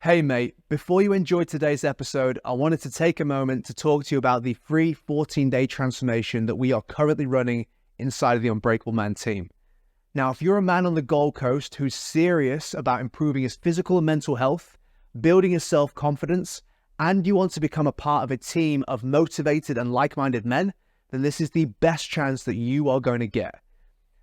Hey mate, before you enjoy today's episode, I wanted to take a moment to talk to you about the free 14-day transformation that we are currently running inside of the Unbreakable Man team. Now, if you're a man on the Gold Coast who's serious about improving his physical and mental health, building his self-confidence, and you want to become a part of a team of motivated and like-minded men, then this is the best chance that you are going to get.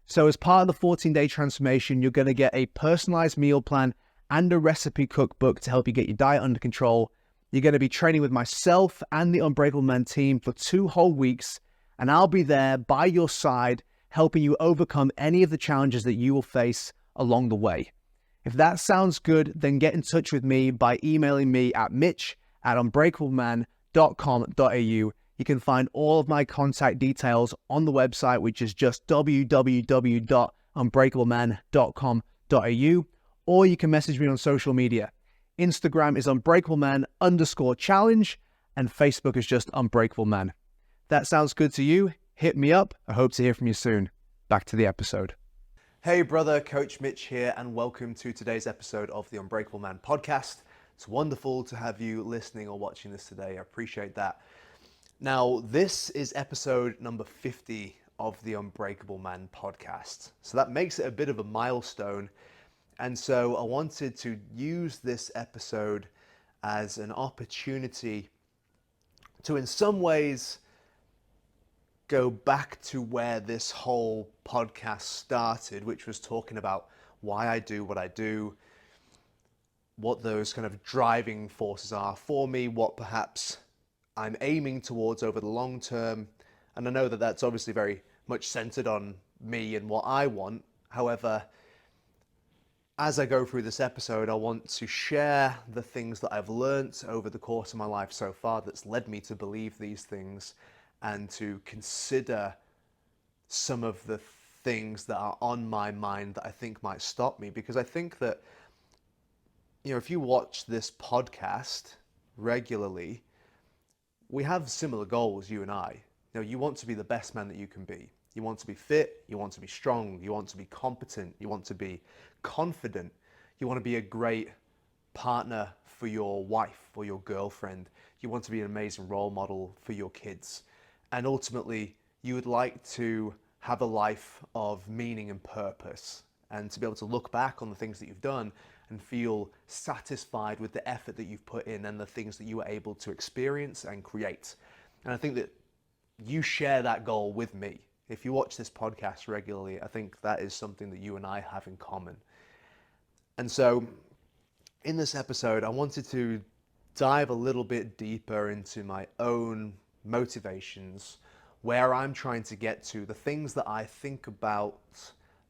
So as part of the 14-day transformation, you're going to get a personalized meal plan and a recipe cookbook to help you get your diet under control. You're going to be training with myself and the Unbreakable Man team for 2 whole weeks, and I'll be there by your side, helping you overcome any of the challenges that you will face along the way. If that sounds good, then get in touch with me by emailing me at mitch@unbreakableman.com.au. You can find all of my contact details on the website, which is just www.unbreakableman.com.au. Or you can message me on social media. Instagram is unbreakableman_challenge, and Facebook is just Unbreakable Man. That sounds good to you? Hit me up. I hope to hear from you soon. Back to the episode. Hey brother, Coach Mitch here, and welcome to today's episode of the Unbreakable Man podcast. It's wonderful to have you listening or watching this today. I appreciate that. Now, this is episode number 50 of the Unbreakable Man podcast. So that makes it a bit of a milestone. And so I wanted to use this episode as an opportunity to, in some ways, go back to where this whole podcast started, which was talking about why I do what I do, what those kind of driving forces are for me, what perhaps I'm aiming towards over the long term. And I know that that's obviously very much centered on me and what I want. However, as I go through this episode, I want to share the things that I've learnt over the course of my life so far that's led me to believe these things, and to consider some of the things that are on my mind that I think might stop me. Because I think that, if you watch this podcast regularly, we have similar goals, you and I. You want to be the best man that you can be. You want to be fit, you want to be strong, you want to be competent, you want to be confident, you want to be a great partner for your wife or your girlfriend, you want to be an amazing role model for your kids. And ultimately, you would like to have a life of meaning and purpose, and to be able to look back on the things that you've done and feel satisfied with the effort that you've put in and the things that you were able to experience and create. And I think that you share that goal with me. If you watch this podcast regularly, I think that is something that you and I have in common. And so in this episode, I wanted to dive a little bit deeper into my own motivations, where I'm trying to get to, the things that I think about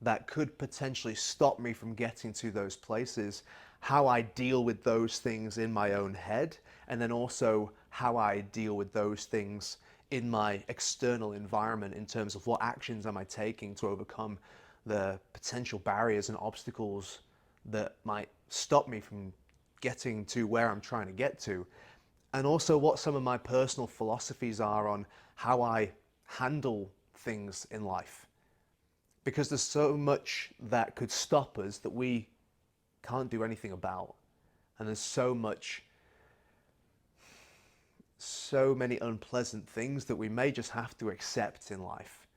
that could potentially stop me from getting to those places, how I deal with those things in my own head, and then also how I deal with those things in my external environment, in terms of what actions am I taking to overcome the potential barriers and obstacles that might stop me from getting to where I'm trying to get to, and also what some of my personal philosophies are on how I handle things in life. Because there's so much that could stop us that we can't do anything about, and there's so many unpleasant things that we may just have to accept in life.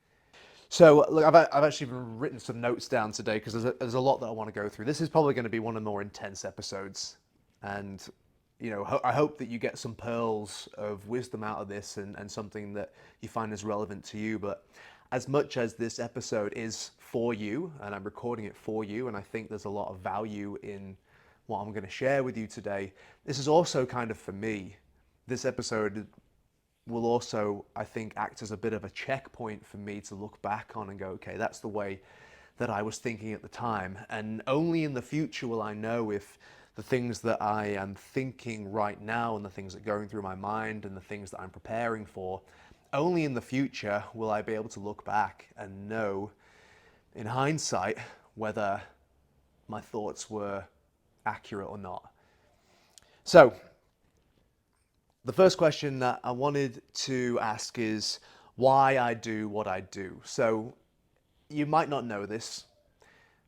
So look, I've actually written some notes down today, because there's a lot that I want to go through. This is probably going to be one of the more intense episodes, and I hope that you get some pearls of wisdom out of this, and something that you find is relevant to you. But as much as this episode is for you, and I'm recording it for you, and I think there's a lot of value in what I'm going to share with you today, this is also kind of for me. This episode will also, I think, act as a bit of a checkpoint for me to look back on and go, okay, that's the way that I was thinking at the time. And only in the future will I know if the things that I am thinking right now, and the things that are going through my mind, and the things that I'm preparing for, only in the future will I be able to look back and know, in hindsight, whether my thoughts were accurate or not. So, the first question that I wanted to ask is why I do what I do. So you might not know this,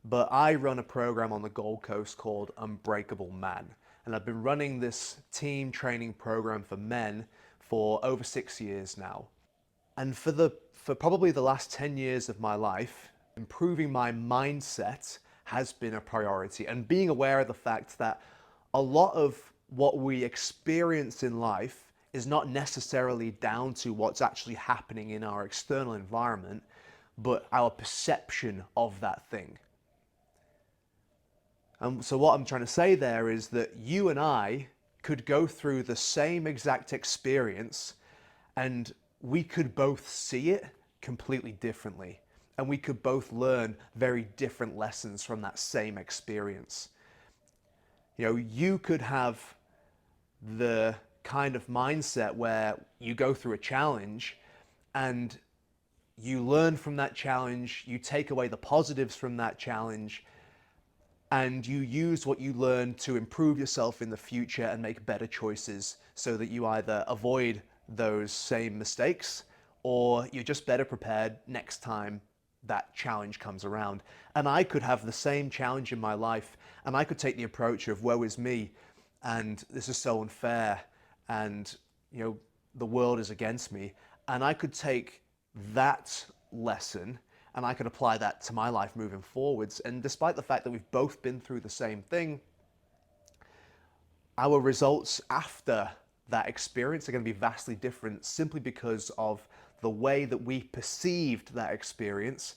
but I run a program on the Gold Coast called Unbreakable Man. and I've been running this team training program for men for over 6 years now. And for probably the last 10 years of my life, improving my mindset has been a priority, and being aware of the fact that a lot of what we experience in life is not necessarily down to what's actually happening in our external environment, but our perception of that thing. And so what I'm trying to say there is that you and I could go through the same exact experience, and we could both see it completely differently. And we could both learn very different lessons from that same experience. You know, you could have the kind of mindset where you go through a challenge and you learn from that challenge, you take away the positives from that challenge, and you use what you learn to improve yourself in the future and make better choices so that you either avoid those same mistakes or you're just better prepared next time that challenge comes around. And I could have the same challenge in my life, and I could take the approach of woe is me, and this is so unfair, and you know, the world is against me. And I could take that lesson and I could apply that to my life moving forwards. And despite the fact that we've both been through the same thing, our results after that experience are going to be vastly different, simply because of the way that we perceived that experience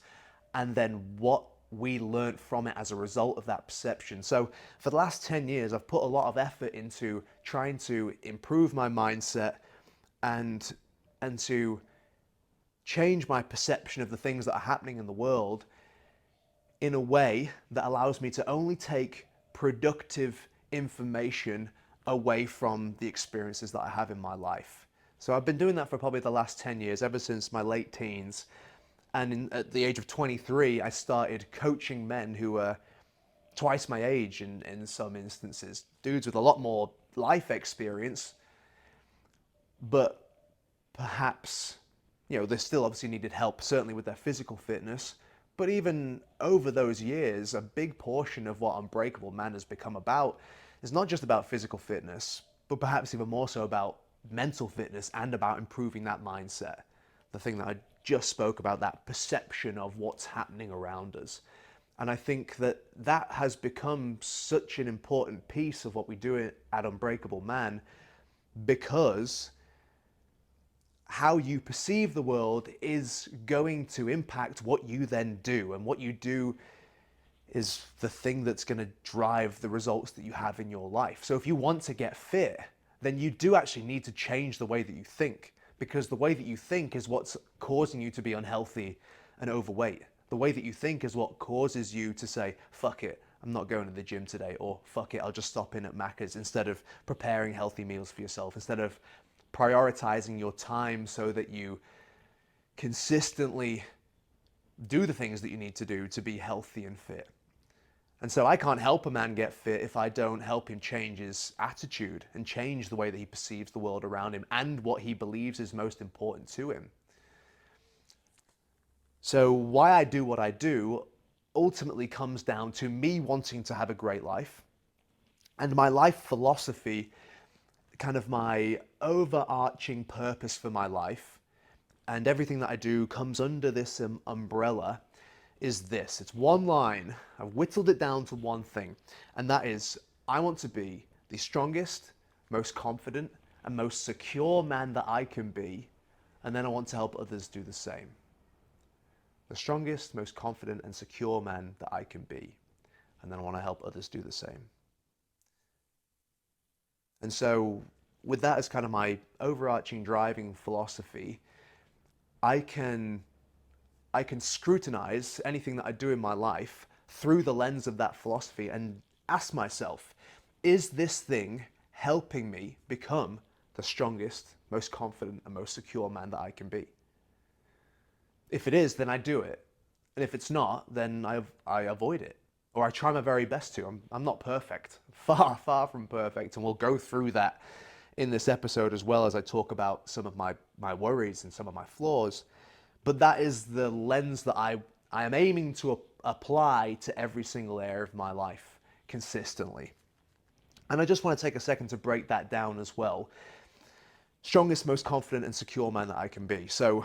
and then what we learned from it as a result of that perception. So for the last 10 years, I've put a lot of effort into trying to improve my mindset and to change my perception of the things that are happening in the world in a way that allows me to only take productive information away from the experiences that I have in my life. So I've been doing that for probably the last 10 years, ever since my late teens. And at the age of 23, I started coaching men who were twice my age in some instances, dudes with a lot more life experience, but perhaps, you know, they still obviously needed help, certainly with their physical fitness. But even over those years, a big portion of what Unbreakable Man has become about is not just about physical fitness, but perhaps even more so about mental fitness and about improving that mindset. The thing that I just spoke about, that perception of what's happening around us. And I think that that has become such an important piece of what we do at Unbreakable Man, because how you perceive the world is going to impact what you then do, and what you do is the thing that's going to drive the results that you have in your life. So if you want to get fit, then you do actually need to change the way that you think, because the way that you think is what's causing you to be unhealthy and overweight. The way that you think is what causes you to say, fuck it, I'm not going to the gym today, or fuck it, I'll just stop in at Macca's, instead of preparing healthy meals for yourself, instead of prioritizing your time so that you consistently do the things that you need to do to be healthy and fit. And so I can't help a man get fit if I don't help him change his attitude and change the way that he perceives the world around him and what he believes is most important to him. So why I do what I do ultimately comes down to me wanting to have a great life, and my life philosophy, kind of my overarching purpose for my life, and everything that I do comes under this umbrella, is this. It's one line. I've whittled it down to one thing, and that is, I want to be the strongest, most confident, and most secure man that I can be, and then I want to help others do the same. The strongest, most confident, and secure man that I can be, and then I want to help others do the same. And so with that as kind of my overarching driving philosophy, I can scrutinize anything that I do in my life through the lens of that philosophy and ask myself, is this thing helping me become the strongest, most confident, and most secure man that I can be? If it is, then I do it. And if it's not, then I avoid it. Or I try my very best to. I'm not perfect. Far, far from perfect. And we'll go through that in this episode, as well as I talk about some of my worries and some of my flaws. But that is the lens that I am aiming to apply to every single area of my life consistently. And I just want to take a second to break that down as well. Strongest, most confident and secure man that I can be. So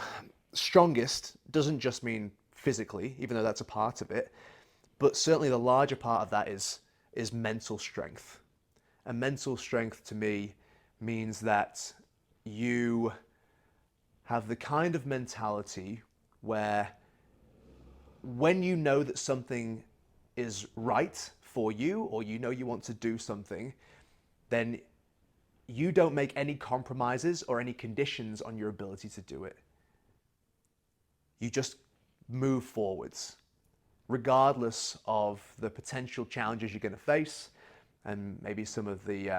strongest doesn't just mean physically, even though that's a part of it, but certainly the larger part of that is mental strength. And mental strength to me means that you have the kind of mentality where when you know that something is right for you, or you know you want to do something, then you don't make any compromises or any conditions on your ability to do it. You just move forwards, regardless of the potential challenges you're going to face, and maybe some of the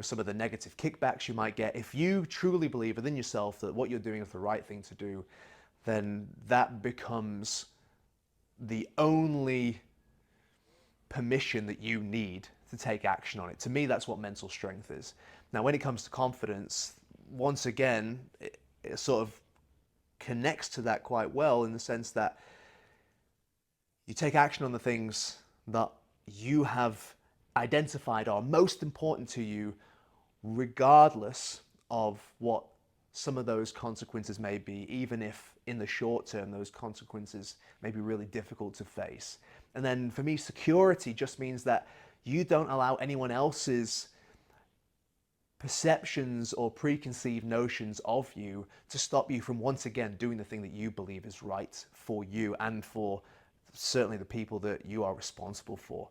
some of the negative kickbacks you might get. If you truly believe within yourself that what you're doing is the right thing to do, then that becomes the only permission that you need to take action on it. To me, that's what mental strength is. Now, when it comes to confidence, once again, it sort of connects to that quite well, in the sense that you take action on the things that you have identified are most important to you, regardless of what some of those consequences may be, even if in the short term those consequences may be really difficult to face. And then for me, security just means that you don't allow anyone else's perceptions or preconceived notions of you to stop you from once again doing the thing that you believe is right for you and for certainly the people that you are responsible for.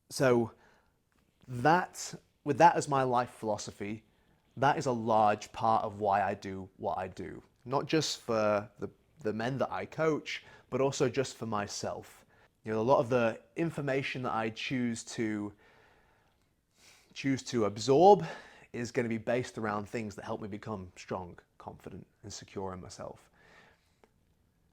So that, with that as my life philosophy, that is a large part of why I do what I do. Not just for the men that I coach, but also just for myself. You know, a lot of the information that I choose to absorb is going to be based around things that help me become strong, confident, and secure in myself.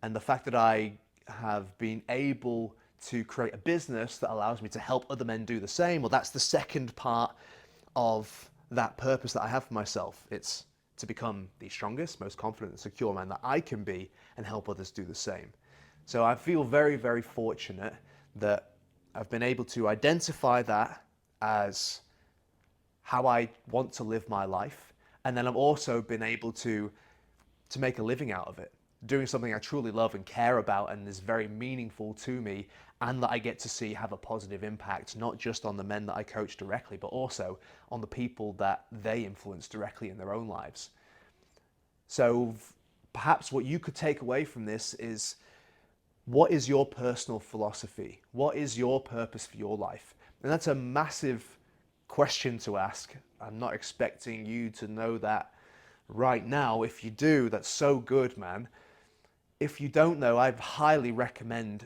And the fact that I have been able to create a business that allows me to help other men do the same, well, that's the second part of that purpose that I have for myself. It's to become the strongest, most confident and secure man that I can be and help others do the same. So I feel very, very fortunate that I've been able to identify that as how I want to live my life. And then I've also been able to make a living out of it, doing something I truly love and care about and is very meaningful to me, and that I get to see have a positive impact, not just on the men that I coach directly, but also on the people that they influence directly in their own lives. So perhaps what you could take away from this is, what is your personal philosophy? What is your purpose for your life? And that's a massive question to ask. I'm not expecting you to know that right now. If you do, that's so good, man. If you don't know, I highly recommend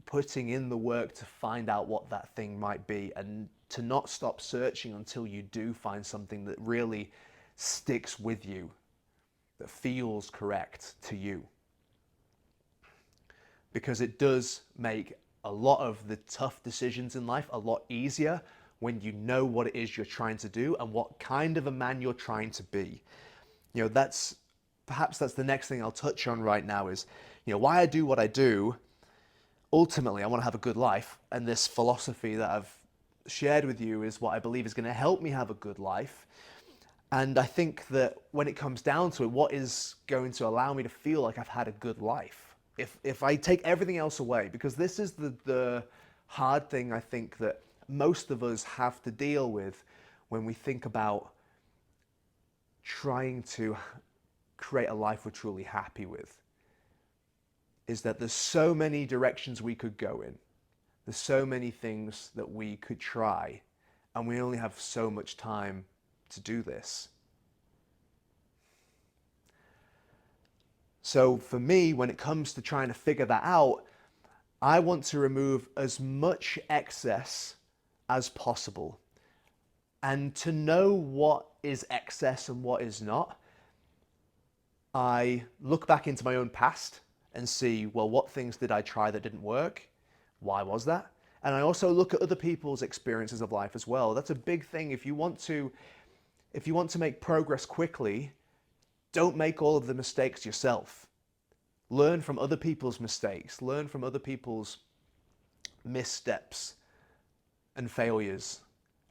putting in the work to find out what that thing might be, and to not stop searching until you do find something that really sticks with you, that feels correct to you. Because it does make a lot of the tough decisions in life a lot easier when you know what it is you're trying to do and what kind of a man you're trying to be. You know, perhaps that's the next thing I'll touch on right now is, you know, why I do what I do. Ultimately, I want to have a good life, and this philosophy that I've shared with you is what I believe is going to help me have a good life. And I think that when it comes down to it, what is going to allow me to feel like I've had a good life? If I take everything else away, because this is the hard thing I think that most of us have to deal with when we think about trying to create a life we're truly happy with, is that there's so many directions we could go in. There's so many things that we could try, and we only have so much time to do this. So for me, when it comes to trying to figure that out, I want to remove as much excess as possible. And to know what is excess and what is not, I look back into my own past and see, well, what things did I try that didn't work? Why was that? And I also look at other people's experiences of life as well. That's a big thing. If you want to make progress quickly, don't make all of the mistakes yourself. Learn from other people's mistakes. Learn from other people's missteps. and failures.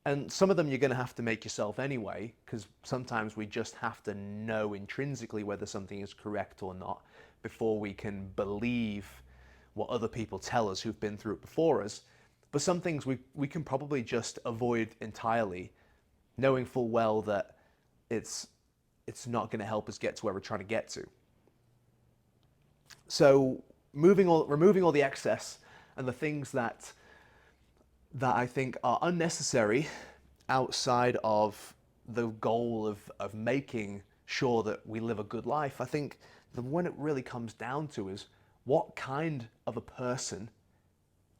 And some of them you're going to have to make yourself anyway, because sometimes we just have to know intrinsically whether something is correct or not before we can believe what other people tell us who've been through it before us. But some things we can probably just avoid entirely, knowing full well that it's not going to help us get to where we're trying to get to. So removing all the excess and the things that I think are unnecessary outside of the goal of making sure that we live a good life, I think the one it really comes down to is, what kind of a person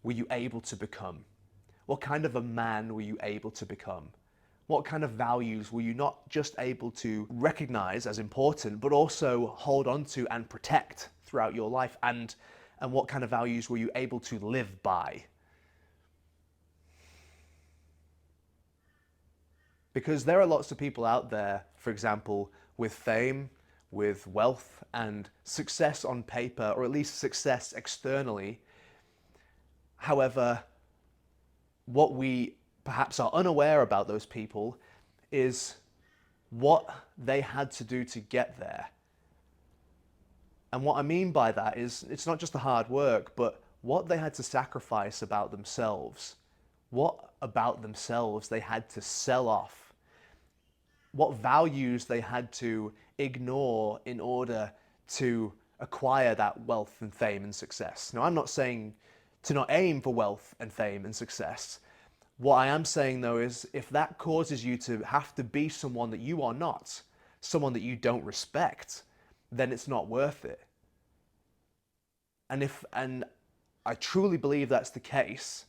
were you able to become? What kind of a man were you able to become? What kind of values were you not just able to recognize as important, but also hold on to and protect throughout your life? And what kind of values were you able to live by? Because there are lots of people out there, for example, with fame, with wealth and success on paper, or at least success externally. However, what we perhaps are unaware about those people is what they had to do to get there. And what I mean by that is, it's not just the hard work, but what they had to sacrifice about themselves, what about themselves they had to sell off, what values they had to ignore in order to acquire that wealth and fame and success. Now, I'm not saying to not aim for wealth and fame and success. What I am saying, though, is if that causes you to have to be someone that you are not, someone that you don't respect, then it's not worth it. And I truly believe that's the case,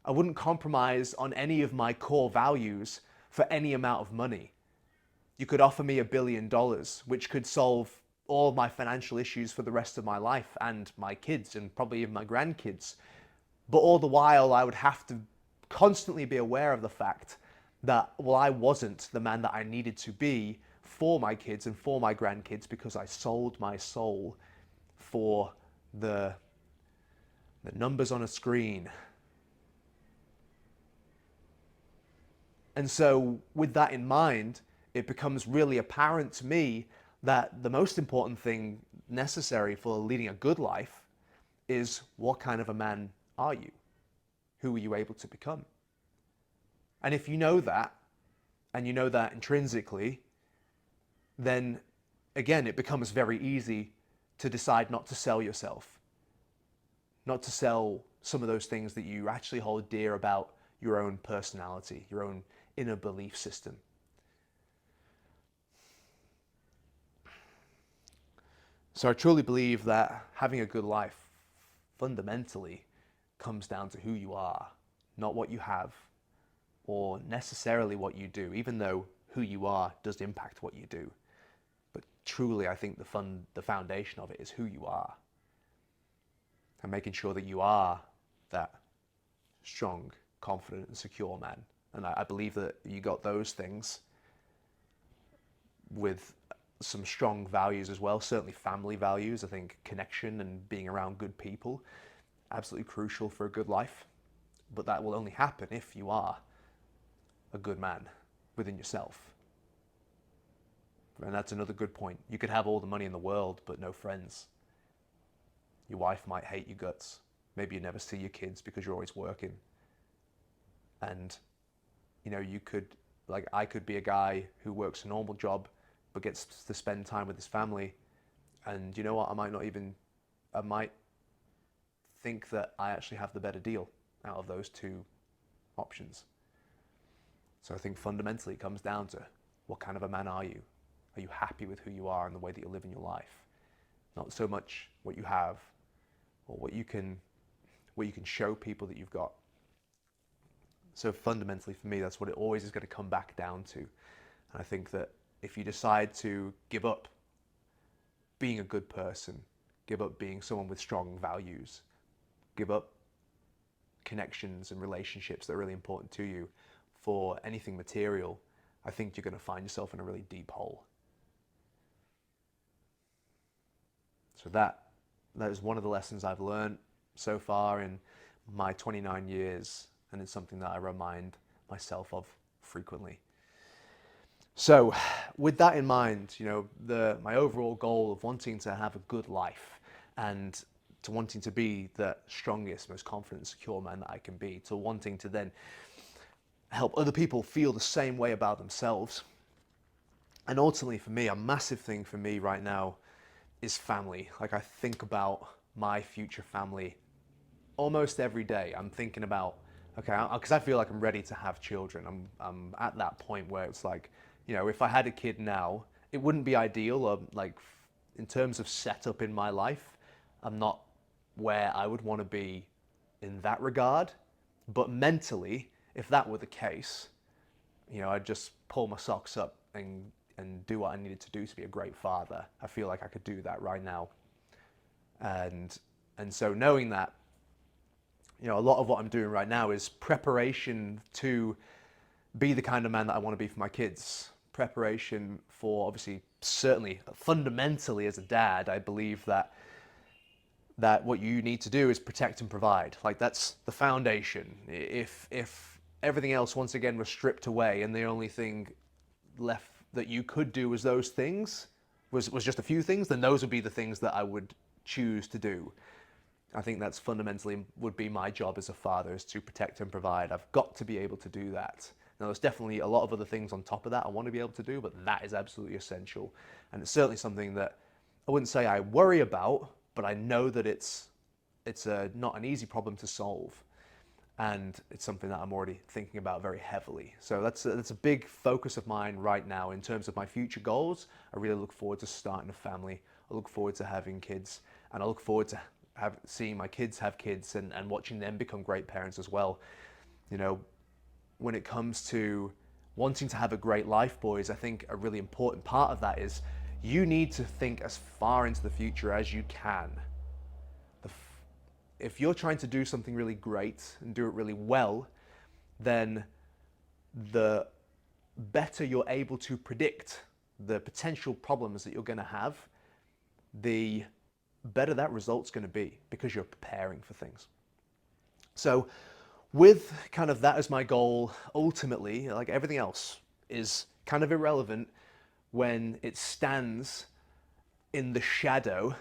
I wouldn't compromise on any of my core values for any amount of money. You could offer me $1 billion, which could solve all my financial issues for the rest of my life and my kids and probably even my grandkids. But all the while, I would have to constantly be aware of the fact that, well, I wasn't the man that I needed to be for my kids and for my grandkids because I sold my soul for the numbers on a screen. And so with that in mind, it becomes really apparent to me that the most important thing necessary for leading a good life is, what kind of a man are you? Who are you able to become? And if you know that, and you know that intrinsically, then again, it becomes very easy to decide not to sell yourself, not to sell some of those things that you actually hold dear about your own personality, your own inner belief system. So I truly believe that having a good life fundamentally comes down to who you are, not what you have or necessarily what you do, even though who you are does impact what you do. But truly, I think the foundation of it is who you are, and making sure that you are that strong, confident, and secure man. And I believe that you got those things with some strong values as well, certainly family values. I think connection and being around good people, absolutely crucial for a good life. But that will only happen if you are a good man within yourself. And that's another good point. You could have all the money in the world, but no friends. Your wife might hate your guts. Maybe you never see your kids because you're always working. And, you know, I could be a guy who works a normal job, but gets to spend time with his family. And you know what? I might think that I actually have the better deal out of those two options. So I think fundamentally it comes down to, what kind of a man are you? Are you happy with who you are and the way that you're living your life? Not so much what you have or what you can show people that you've got. So fundamentally for me, that's what it always is going to come back down to. And I think that if you decide to give up being a good person, give up being someone with strong values, give up connections and relationships that are really important to you for anything material, I think you're going to find yourself in a really deep hole. So that is one of the lessons I've learned so far in my 29 years And it's something that I remind myself of frequently. So with that in mind, my overall goal of wanting to have a good life and to wanting to be the strongest, most confident, secure man that I can be, to wanting to then help other people feel the same way about themselves. And ultimately for me, a massive thing for me right now is family. Like, I think about my future family almost every day. I'm thinking about, okay, because I feel like I'm ready to have children. I'm at that point where it's like, if I had a kid now, it wouldn't be ideal, or like in terms of setup in my life, I'm not where I would want to be in that regard. But mentally, if that were the case, I'd just pull my socks up and do what I needed to do to be a great father. I feel like I could do that right now. And so knowing that, a lot of what I'm doing right now is preparation to be the kind of man that I want to be for my kids. Preparation for, obviously, certainly, fundamentally as a dad, I believe that what you need to do is protect and provide. Like, that's the foundation. If everything else once again was stripped away and the only thing left that you could do was those things, was just a few things, then those would be the things that I would choose to do. I think that's fundamentally would be my job as a father, is to protect and provide. I've got to be able to do that. Now, there's definitely a lot of other things on top of that I want to be able to do, but that is absolutely essential. And it's certainly something that I wouldn't say I worry about, but I know that it's not an easy problem to solve. And it's something that I'm already thinking about very heavily. So that's a big focus of mine right now in terms of my future goals. I really look forward to starting a family. I look forward to having kids, and I look forward to seeing my kids have kids and watching them become great parents as well. When it comes to wanting to have a great life, boys, I think a really important part of that is you need to think as far into the future as you can. If you're trying to do something really great and do it really well, then the better you're able to predict the potential problems that you're going to have, the better that result's going to be, because you're preparing for things. So with kind of that as my goal, ultimately, like, everything else is kind of irrelevant when it stands in the shadow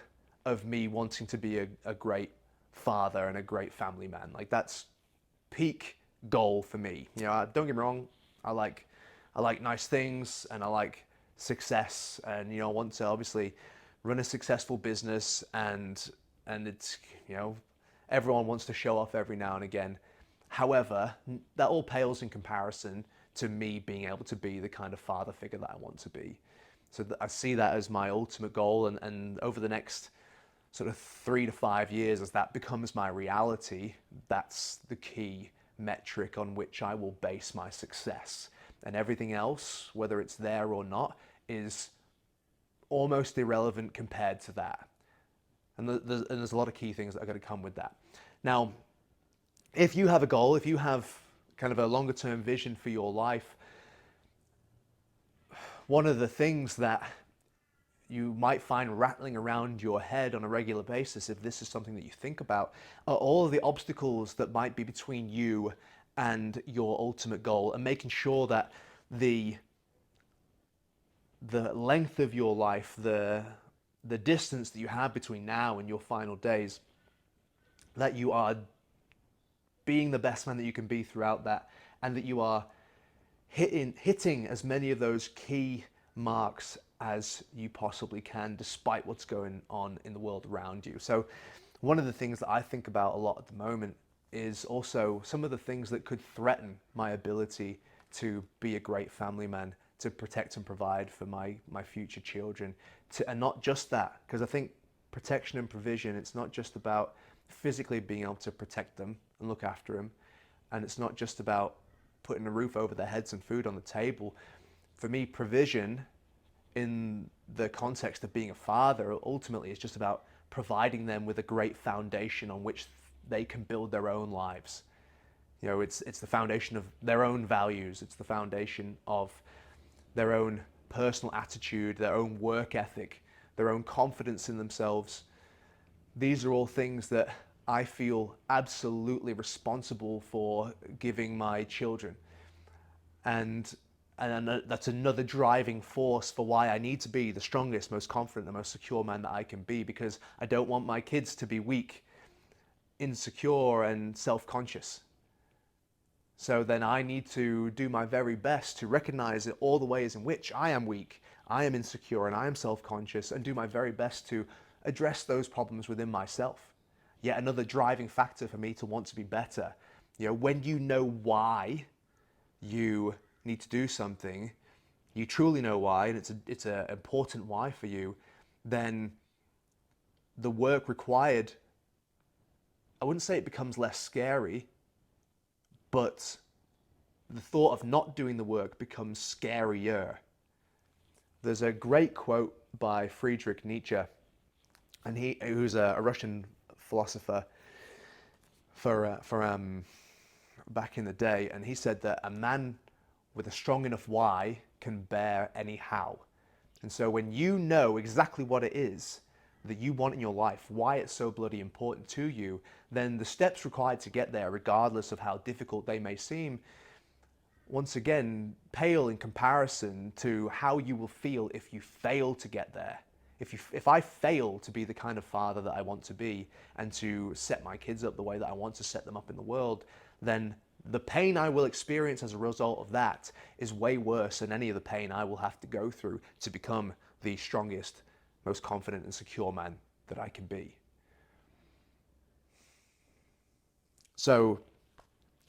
of me wanting to be a great father and a great family man. Like, that's peak goal for me. Don't get me wrong, I like nice things and I like success, and I want to obviously run a successful business, and it's, everyone wants to show off every now and again. However, that all pales in comparison to me being able to be the kind of father figure that I want to be. So I see that as my ultimate goal, and over the next sort of 3 to 5 years, as that becomes my reality, that's the key metric on which I will base my success. And everything else, whether it's there or not, is almost irrelevant compared to that. And there's a lot of key things that are going to come with that. Now, if you have a goal, if you have kind of a longer term vision for your life, one of the things that you might find rattling around your head on a regular basis, if this is something that you think about, are all of the obstacles that might be between you and your ultimate goal, and making sure that the length of your life, the distance that you have between now and your final days, that you are being the best man that you can be throughout that, and that you are hitting as many of those key marks as you possibly can, despite what's going on in the world around you. So one of the things that I think about a lot at the moment is also some of the things that could threaten my ability to be a great family man, to protect and provide for my future children. And not just that, because I think protection and provision, it's not just about physically being able to protect them and look after them, and it's not just about putting a roof over their heads and food on the table. For me, provision in the context of being a father ultimately is just about providing them with a great foundation on which they can build their own lives. It's the foundation of their own values. It's the foundation of their own personal attitude, their own work ethic, their own confidence in themselves. These are all things that I feel absolutely responsible for giving my children. And that's another driving force for why I need to be the strongest, most confident, the most secure man that I can be, because I don't want my kids to be weak, insecure, and self-conscious. So then I need to do my very best to recognize all the ways in which I am weak, I am insecure, and I am self-conscious, and do my very best to address those problems within myself. Yet another driving factor for me to want to be better. When you know why you need to do something, you truly know why, and it's an important why for you, then the work required, I wouldn't say it becomes less scary, but the thought of not doing the work becomes scarier. There's a great quote by Friedrich Nietzsche, and who's a Russian philosopher for back in the day, and he said that a man with a strong enough why can bear any how. And so when you know exactly what it is that you want in your life, why it's so bloody important to you, then the steps required to get there, regardless of how difficult they may seem, once again, pale in comparison to how you will feel if you fail to get there. If I fail to be the kind of father that I want to be and to set my kids up the way that I want to set them up in the world, then the pain I will experience as a result of that is way worse than any of the pain I will have to go through to become the strongest, most confident and secure man that I can be. So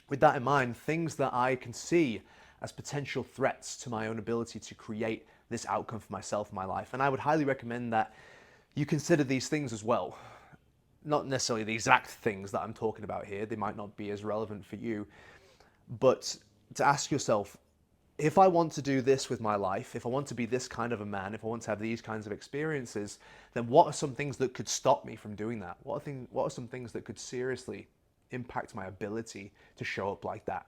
with that in mind, things that I can see as potential threats to my own ability to create this outcome for myself in my life. And I would highly recommend that you consider these things as well. Not necessarily the exact things that I'm talking about here, they might not be as relevant for you, but to ask yourself, if I want to do this with my life, if I want to be this kind of a man, if I want to have these kinds of experiences, then what are some things that could stop me from doing that? What are some things that could seriously impact my ability to show up like that?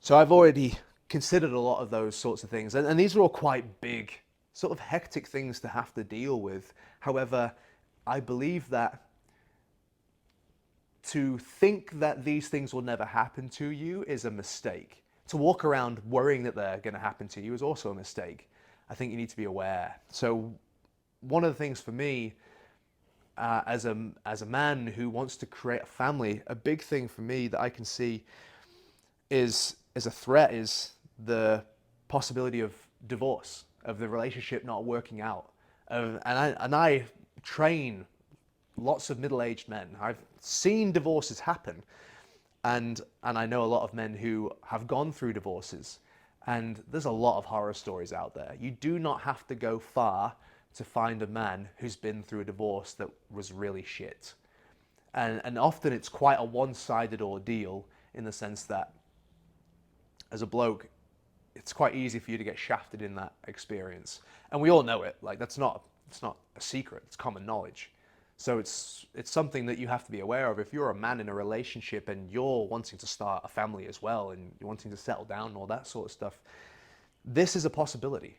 So I've already considered a lot of those sorts of things, and these are all quite big, sort of hectic things to have to deal with. However, I believe that to think that these things will never happen to you is a mistake. To walk around worrying that they're going to happen to you is also a mistake. I think you need to be aware. So one of the things for me, as a man who wants to create a family, a big thing for me that I can see is a threat is the possibility of divorce, of the relationship not working out. And I train lots of middle-aged men. I've seen divorces happen, and I know a lot of men who have gone through divorces, and there's a lot of horror stories out there. You do not have to go far to find a man who's been through a divorce that was really shit. And often it's quite a one-sided ordeal, in the sense that as a bloke, it's quite easy for you to get shafted in that experience. And we all know it. Like, it's not a secret, it's common knowledge. So it's something that you have to be aware of. If you're a man in a relationship and you're wanting to start a family as well, and you're wanting to settle down and all that sort of stuff, this is a possibility.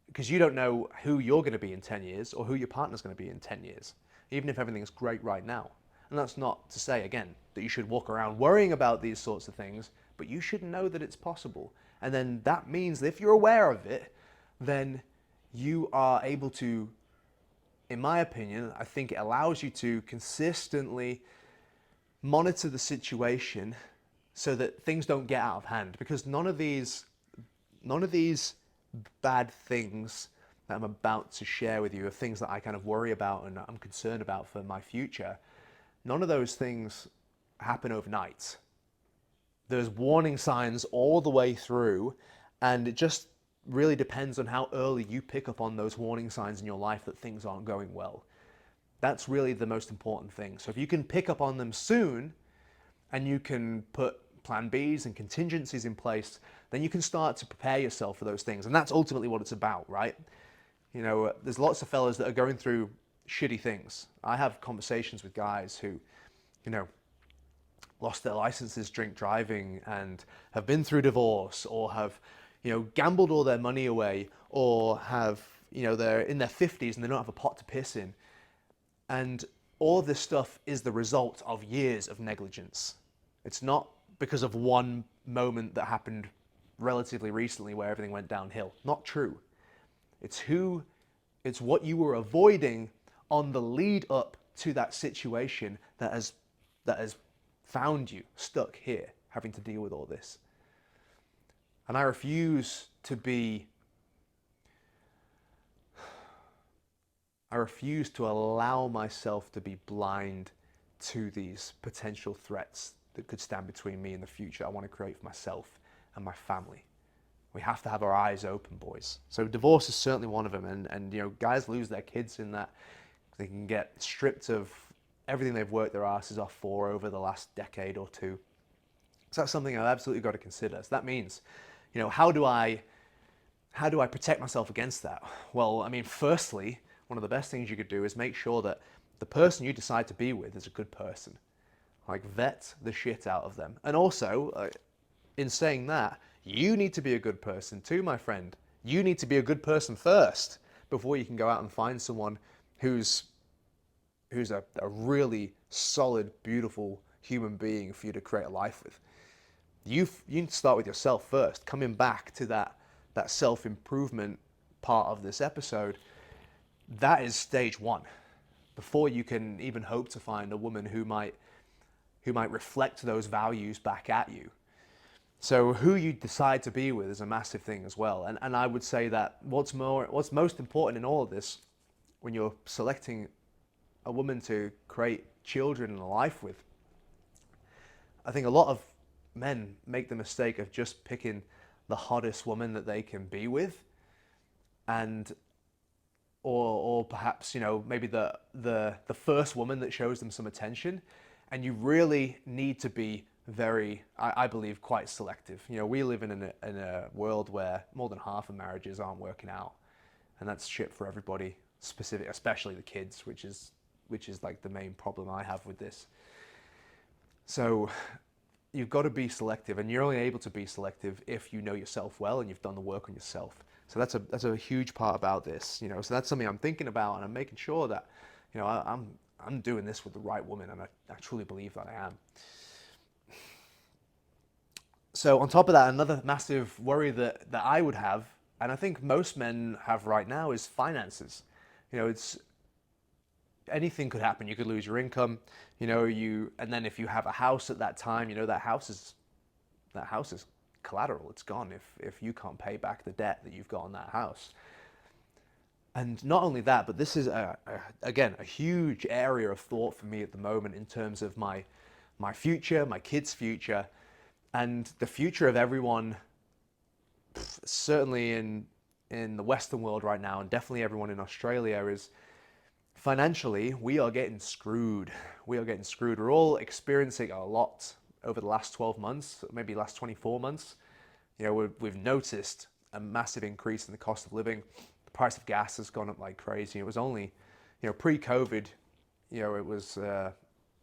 Because you don't know who you're going to be in 10 years or who your partner's going to be in 10 years, even if everything's great right now. And that's not to say, again, that you should walk around worrying about these sorts of things, but you should know that it's possible. And then that means that if you're aware of it, then you are able to, in my opinion, I think it allows you to consistently monitor the situation so that things don't get out of hand. Because none of these bad things that I'm about to share with you are things that I kind of worry about and I'm concerned about for my future. None of those things happen overnight. There's warning signs all the way through, and it just really depends on how early you pick up on those warning signs in your life that things aren't going well. That's really the most important thing. So if you can pick up on them soon, and you can put plan Bs and contingencies in place, then you can start to prepare yourself for those things. And that's ultimately what it's about, right? There's lots of fellas that are going through shitty things. I have conversations with guys who, lost their licenses drink driving and have been through divorce, or have, gambled all their money away, or have, they're in their 50s and they don't have a pot to piss in. And all this stuff is the result of years of negligence. It's not because of one moment that happened relatively recently where everything went downhill. Not true. It's what you were avoiding on the lead up to that situation that has found you stuck here, having to deal with all this. And I refuse to allow myself to be blind to these potential threats that could stand between me and the future I want to create for myself and my family. We have to have our eyes open, boys. So divorce is certainly one of them. And you know, guys lose their kids in that. They can get stripped of everything they've worked their asses off for over the last decade or two. So that's something I've absolutely got to consider. So that means, you know, how do I protect myself against that? Well, I mean, firstly, one of the best things you could do is make sure that the person you decide to be with is a good person. Like, vet the shit out of them. And also, in saying that, you need to be a good person too, my friend. You need to be a good person first before you can go out and find someone who's a really solid, beautiful human being for you to create a life with. You need to start with yourself first. Coming back to that self-improvement part of this episode, that is stage one. Before you can even hope to find a woman who might reflect those values back at you. So who you decide to be with is a massive thing as well. And I would say that what's most important in all of this, when you're selecting a woman to create children and a life with, I think a lot of men make the mistake of just picking the hottest woman that they can be with, and or perhaps, you know, maybe the first woman that shows them some attention. And you really need to be very, I believe, quite selective. You know, we live in a world where more than half of marriages aren't working out, and that's shit for everybody, especially the kids, which is like the main problem I have with this. So you've got to be selective, and you're only able to be selective if you know yourself well and you've done the work on yourself. So that's a huge part about this, you know. So that's something I'm thinking about, and I'm making sure that, you know, I'm doing this with the right woman, and I truly believe that I am. So on top of that, another massive worry that I would have, and I think most men have right now, is finances. You know, anything could happen. You could lose your income, you know, and then if you have a house at that time, you know, that house is collateral. It's gone if you can't pay back the debt that you've got on that house. And not only that, but this is again a huge area of thought for me at the moment in terms of my future, my kids' future, and the future of everyone, certainly in the Western world right now, and definitely everyone in Australia, is financially, we are getting screwed. We are getting screwed. We're all experiencing a lot over the last 12 months, maybe last 24 months. You know, we've noticed a massive increase in the cost of living. The price of gas has gone up like crazy. It was only, you know, pre-COVID, you know, it was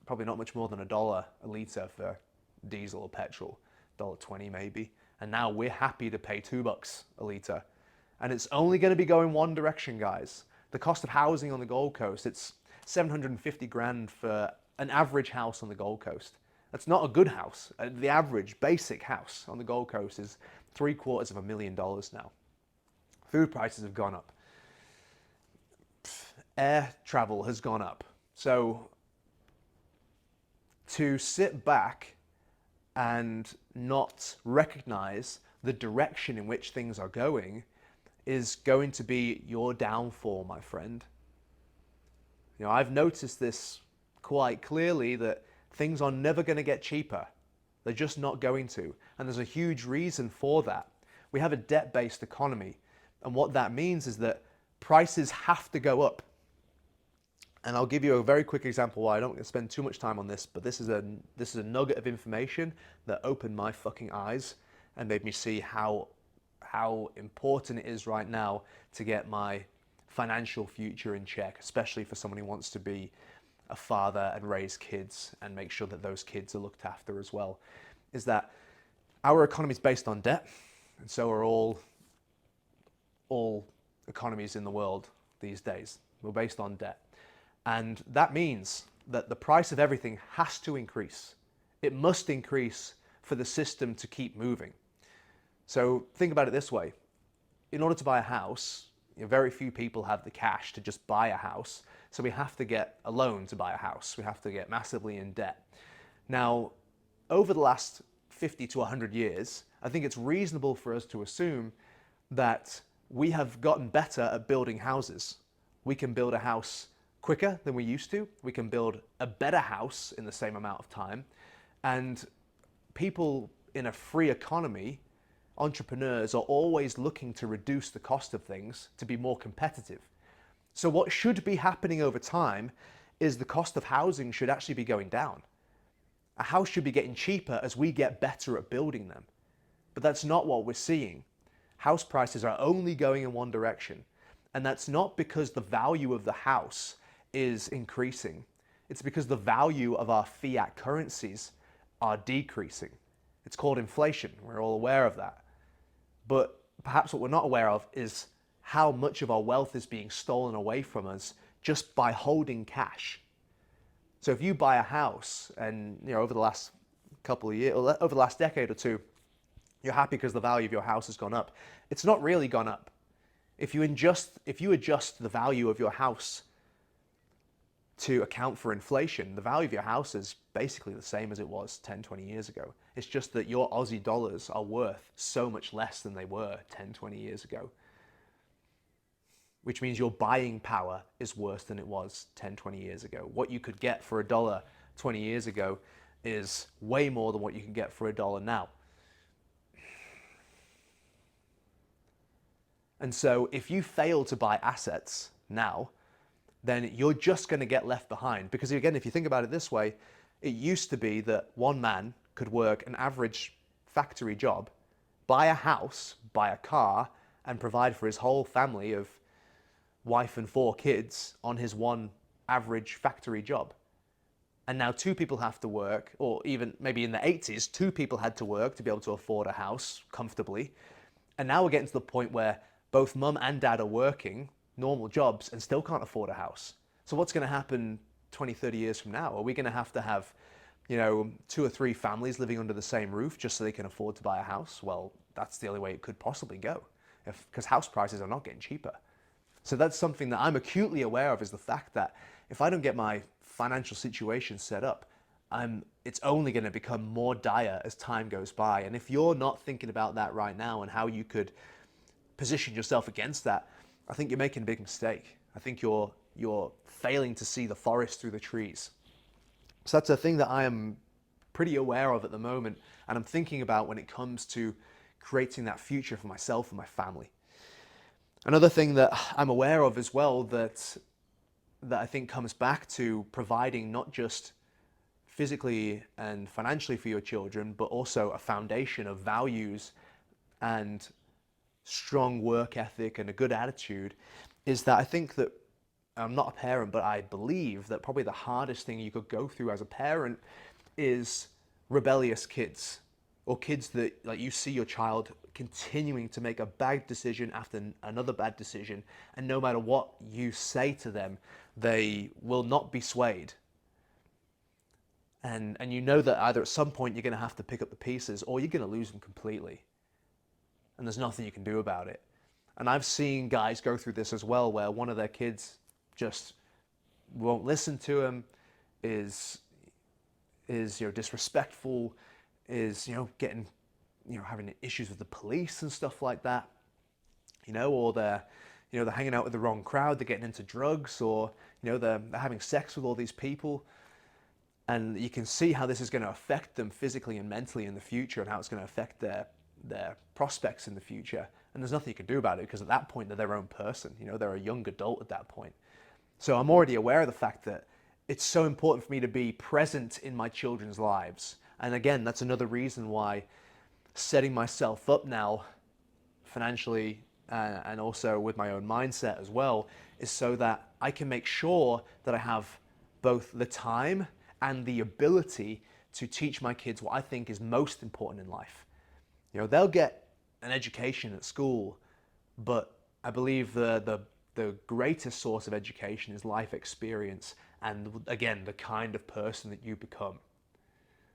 probably not much more than $1 a litre for diesel or petrol, $1.20 maybe. And now we're happy to pay $2 a litre. And it's only going to be going one direction, guys. The cost of housing on the Gold Coast, it's 750 grand for an average house on the Gold Coast. That's not a good house. The average basic house on the Gold Coast is $750,000 now. Food prices have gone up. Air travel has gone up. So to sit back and not recognize the direction in which things are going is going to be your downfall, my friend. You know, I've noticed this quite clearly, that things are never going to get cheaper. They're just not going to. And there's a huge reason for that. We have a debt-based economy. And what that means is that prices have to go up. And I'll give you a very quick example why I don't spend too much time on this, but this is a nugget of information that opened my fucking eyes and made me see how important it is right now to get my financial future in check, especially for someone who wants to be a father and raise kids and make sure that those kids are looked after as well. Is that our economy is based on debt, and so are all economies in the world these days. We're based on debt. And that means that the price of everything has to increase. It must increase for the system to keep moving. So think about it this way. In order to buy a house, very few people have the cash to just buy a house. So we have to get a loan to buy a house. We have to get massively in debt. Now, over the last 50 to 100 years, I think it's reasonable for us to assume that we have gotten better at building houses. We can build a house quicker than we used to. We can build a better house in the same amount of time. And people in a free economy, entrepreneurs, are always looking to reduce the cost of things to be more competitive. So what should be happening over time is the cost of housing should actually be going down. A house should be getting cheaper as we get better at building them. But that's not what we're seeing. House prices are only going in one direction. And that's not because the value of the house is increasing. It's because the value of our fiat currencies are decreasing. It's called inflation. We're all aware of that. But perhaps what we're not aware of is how much of our wealth is being stolen away from us just by holding cash. So if you buy a house and over the last couple of years, or over the last decade or two, you're happy because the value of your house has gone up. It's not really gone up. If you adjust the value of your house to account for inflation, the value of your house is basically the same as it was 10, 20 years ago. It's just that your Aussie dollars are worth so much less than they were 10, 20 years ago. Which means your buying power is worse than it was 10, 20 years ago. What you could get for $1 20 years ago is way more than what you can get for $1 now. And so if you fail to buy assets now, then you're just going to get left behind. Because again, if you think about it this way, it used to be that one man could work an average factory job, buy a house, buy a car, and provide for his whole family of wife and 4 kids on his one average factory job. And now 2 people have to work, or even maybe in the 80s, 2 people had to work to be able to afford a house comfortably. And now we're getting to the point where both mum and dad are working normal jobs and still can't afford a house. So what's going to happen 20, 30 years from now? Are we going to have 2 or 3 families living under the same roof just so they can afford to buy a house? Well, that's the only way it could possibly go, because house prices are not getting cheaper. So that's something that I'm acutely aware of, is the fact that if I don't get my financial situation set up, it's only going to become more dire as time goes by. And if you're not thinking about that right now and how you could position yourself against that, I think you're making a big mistake. I think you're failing to see the forest through the trees. So that's a thing that I am pretty aware of at the moment, and I'm thinking about when it comes to creating that future for myself and my family. Another thing that I'm aware of as well that I think comes back to providing not just physically and financially for your children, but also a foundation of values and strong work ethic and a good attitude, is that I think that I'm not a parent, but I believe that probably the hardest thing you could go through as a parent is rebellious kids, or kids that you see your child continuing to make a bad decision after another bad decision, and no matter what you say to them, they will not be swayed. And you know that either at some point you're going to have to pick up the pieces, or you're going to lose them completely. And there's nothing you can do about it. And I've seen guys go through this as well, where one of their kids just won't listen to him, is disrespectful, is getting having issues with the police and stuff like that, or they're hanging out with the wrong crowd, they're getting into drugs, or they're having sex with all these people. And you can see how this is going to affect them physically and mentally in the future, and how it's going to affect their prospects in the future. And there's nothing you can do about it, because at that point they're their own person. They're a young adult at that point. So I'm already aware of the fact that it's so important for me to be present in my children's lives. And again, that's another reason why setting myself up now financially and also with my own mindset as well, is so that I can make sure that I have both the time and the ability to teach my kids what I think is most important in life. They'll get an education at school, but I believe the the greatest source of education is life experience and, again, the kind of person that you become.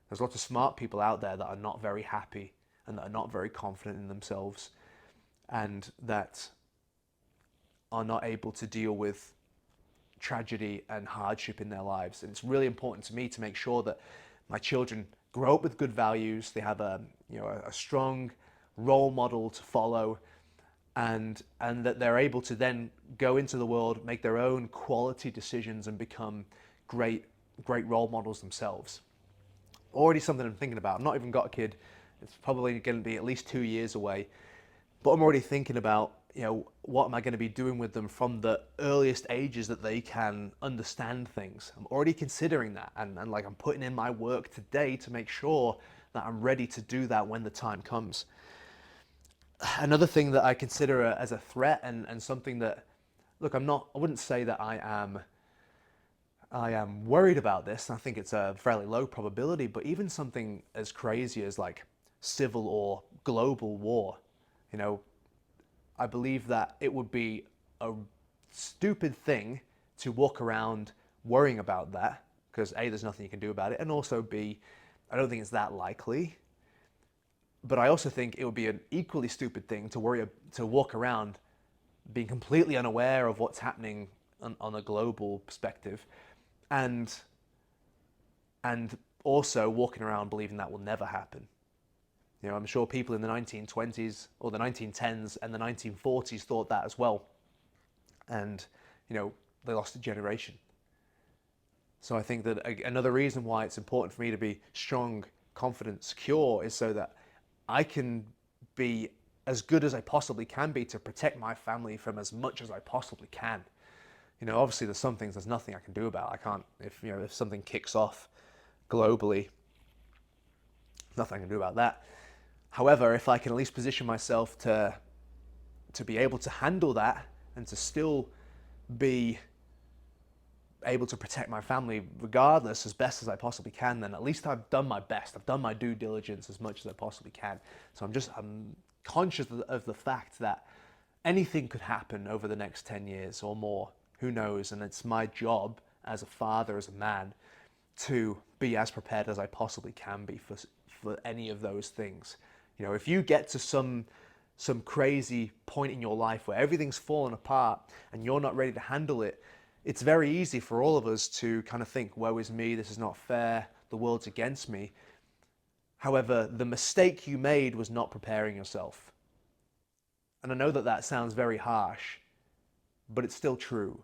There's lots of smart people out there that are not very happy and that are not very confident in themselves and that are not able to deal with tragedy and hardship in their lives. And it's really important to me to make sure that my children grow up with good values, they have a strong role model to follow, and that they're able to then go into the world, make their own quality decisions and become great role models themselves. Already something I'm thinking about. I've not even got a kid. It's probably going to be at least 2 years away. But I'm already thinking about, what am I going to be doing with them from the earliest ages that they can understand things. I'm already considering that, and like I'm putting in my work today to make sure that I'm ready to do that when the time comes. Another thing that I consider as a threat and something that, look, I wouldn't say that I am worried about this. I think it's a fairly low probability, but even something as crazy as like civil or global war, I believe that it would be a stupid thing to walk around worrying about that, because A, there's nothing you can do about it, and also B, I don't think it's that likely. But I also think it would be an equally stupid thing to walk around being completely unaware of what's happening on a global perspective, and also walking around believing that will never happen. I'm sure people in the 1920s or the 1910s and the 1940s thought that as well. And, they lost a generation. So I think that another reason why it's important for me to be strong, confident, secure is so that I can be as good as I possibly can be to protect my family from as much as I possibly can. Obviously there's some things there's nothing I can do about. I can't, if something kicks off globally, nothing I can do about that. However, if I can at least position myself to be able to handle that and to still be able to protect my family regardless as best as I possibly can, then at least I've done my best. I've done my due diligence as much as I possibly can. So I'm conscious of the fact that anything could happen over the next 10 years or more. Who knows? And it's my job as a father, as a man, to be as prepared as I possibly can be for any of those things. If you get to some crazy point in your life where everything's fallen apart and you're not ready to handle it, it's very easy for all of us to kind of think, woe is me, this is not fair, the world's against me. However, the mistake you made was not preparing yourself. And I know that sounds very harsh, but it's still true.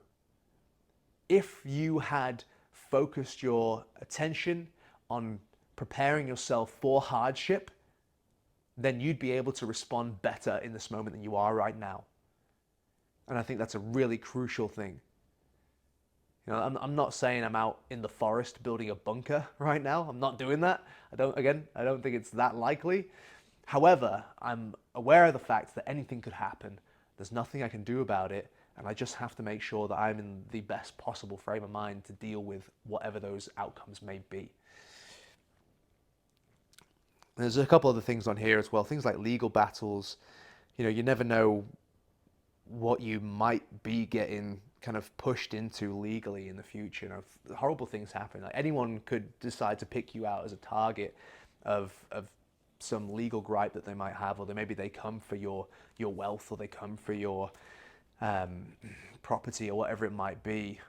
If you had focused your attention on preparing yourself for hardship, then you'd be able to respond better in this moment than you are right now. And I think that's a really crucial thing. I'm not saying I'm out in the forest building a bunker right now. I'm not doing that. I don't think it's that likely. However, I'm aware of the fact that anything could happen. There's nothing I can do about it, and I just have to make sure that I'm in the best possible frame of mind to deal with whatever those outcomes may be. There's a couple other things on here as well, things like legal battles. You never know what you might be getting kind of pushed into legally in the future. Horrible things happen. Like anyone could decide to pick you out as a target of some legal gripe that they might have, or maybe they come for your wealth, or they come for your property, or whatever it might be,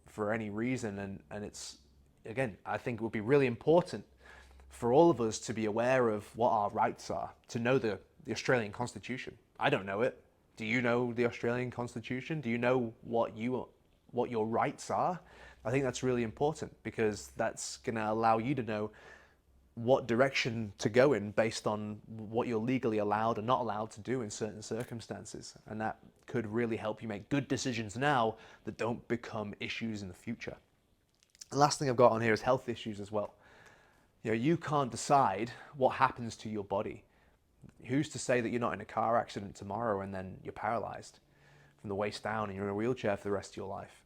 for any reason. And it's, again, I think it would be really important for all of us to be aware of what our rights are, to know the Australian Constitution. I don't know it. Do you know the Australian Constitution? Do you know what your rights are? I think that's really important, because that's going to allow you to know what direction to go in based on what you're legally allowed and not allowed to do in certain circumstances. And that could really help you make good decisions now that don't become issues in the future. The last thing I've got on here is health issues as well. You can't decide what happens to your body. Who's to say that you're not in a car accident tomorrow and then you're paralyzed from the waist down and you're in a wheelchair for the rest of your life?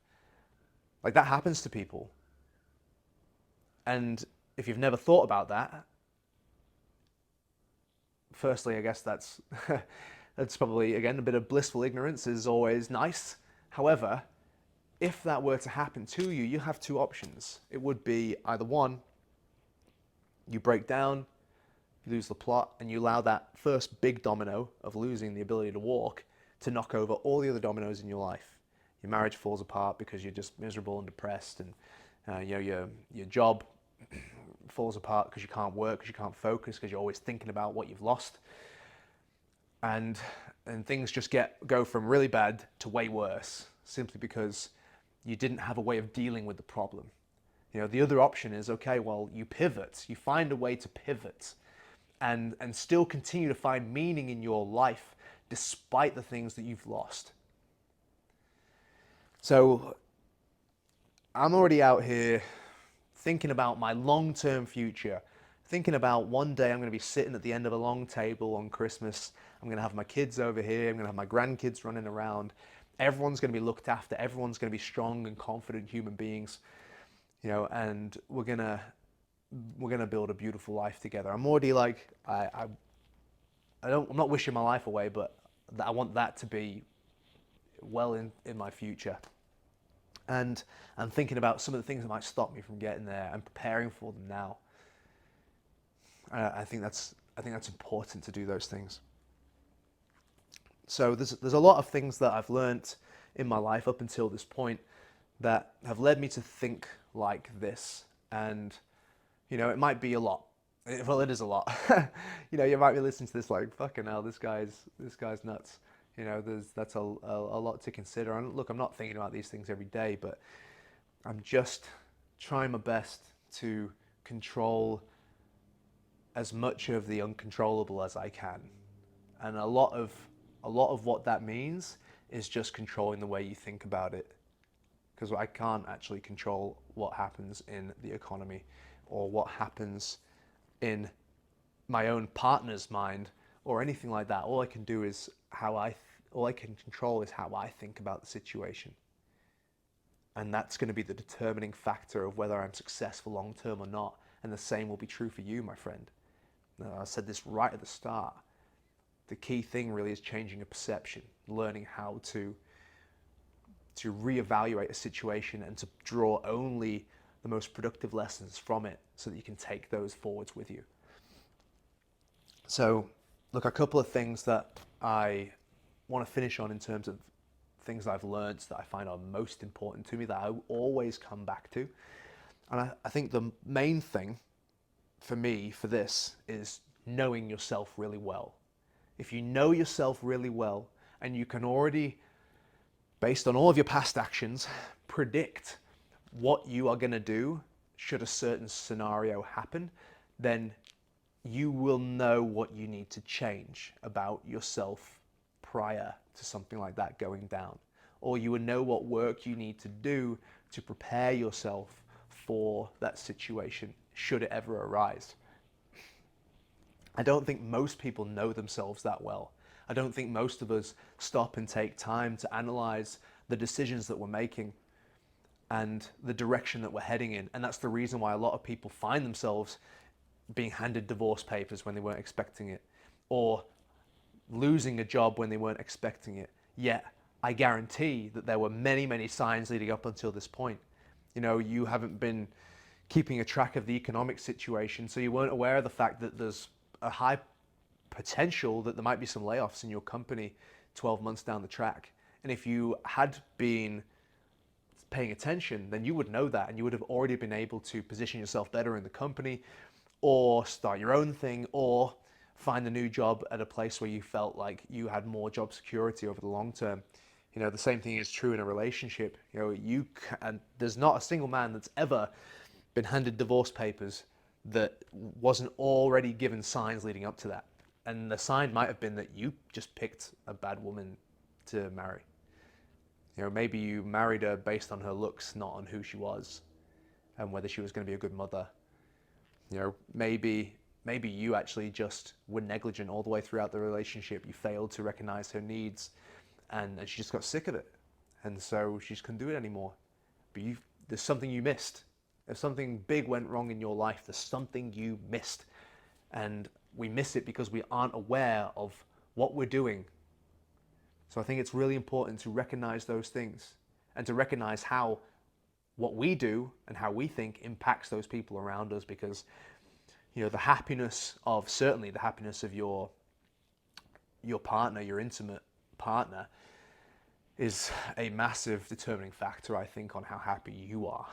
Like, that happens to people. And if you've never thought about that, firstly, I guess that's That's probably, again, a bit of blissful ignorance is always nice. However, if that were to happen to you, you have two options. It would be either one, you break down, you lose the plot, and you allow that first big domino of losing the ability to walk to knock over all the other dominoes in your life. Your marriage falls apart because you're just miserable and depressed, and your job falls apart because you can't work, because you can't focus, because you're always thinking about what you've lost, and things just go from really bad to way worse simply because you didn't have a way of dealing with the problem. The other option is, okay, well, you pivot, you find a way to pivot and still continue to find meaning in your life despite the things that you've lost. So I'm already out here thinking about my long-term future, thinking about one day I'm going to be sitting at the end of a long table on Christmas. I'm going to have my kids over here. I'm going to have my grandkids running around. Everyone's going to be looked after. Everyone's going to be strong and confident human beings, and we're going to build a beautiful life together. I'm already like, I'm not wishing my life away, but I want that to be well in my future. And I'm thinking about some of the things that might stop me from getting there and preparing for them now. I think that's important to do those things. So there's a lot of things that I've learned in my life up until this point that have led me to think like this. And it might be a lot. Well, it is a lot. You might be listening to this like, fucking hell, this guy's nuts. That's a lot to consider. And look, I'm not thinking about these things every day, but I'm just trying my best to control as much of the uncontrollable as I can. And a lot of what that means is just controlling the way you think about it. Because I can't actually control what happens in the economy or what happens in my own partner's mind or anything like that. All I can do is all I can control is how I think about the situation. And that's going to be the determining factor of whether I'm successful long term or not. And the same will be true for you, my friend. I said this right at the start. The key thing really is changing a perception, learning how to reevaluate a situation and to draw only the most productive lessons from it so that you can take those forwards with you. So, look, a couple of things that I want to finish on in terms of things I've learned that I find are most important to me, that I always come back to. And I think the main thing for me for this is knowing yourself really well. If you know yourself really well and you can already, based on all of your past actions, predict what you are going to do should a certain scenario happen, then you will know what you need to change about yourself prior to something like that going down. Or you will know what work you need to do to prepare yourself for that situation should it ever arise. I don't think most people know themselves that well. I don't think most of us stop and take time to analyze the decisions that we're making and the direction that we're heading in. And that's the reason why a lot of people find themselves being handed divorce papers when they weren't expecting it, or losing a job when they weren't expecting it. Yet, I guarantee that there were many, many signs leading up until this point. You haven't been keeping a track of the economic situation, so you weren't aware of the fact that there's a high potential that there might be some layoffs in your company 12 months down the track. And if you had been paying attention, then you would know that, and you would have already been able to position yourself better in the company, or start your own thing, or find a new job at a place where you felt like you had more job security over the long term. The same thing is true in a relationship. There's not a single man that's ever been handed divorce papers that wasn't already given signs leading up to that. And the sign might have been that you just picked a bad woman to marry. Maybe you married her based on her looks, not on who she was and whether she was going to be a good mother. Maybe you actually just were negligent all the way throughout the relationship. You failed to recognize her needs, and she just got sick of it. And so she just couldn't do it anymore. But there's something you missed. If something big went wrong in your life, there's something you missed. And we miss it because we aren't aware of what we're doing So I think it's really important to recognize those things and to recognize how what we do and how we think impacts those people around us, because the happiness of, certainly the happiness of your partner, your intimate partner, is a massive determining factor, I think, on how happy you are.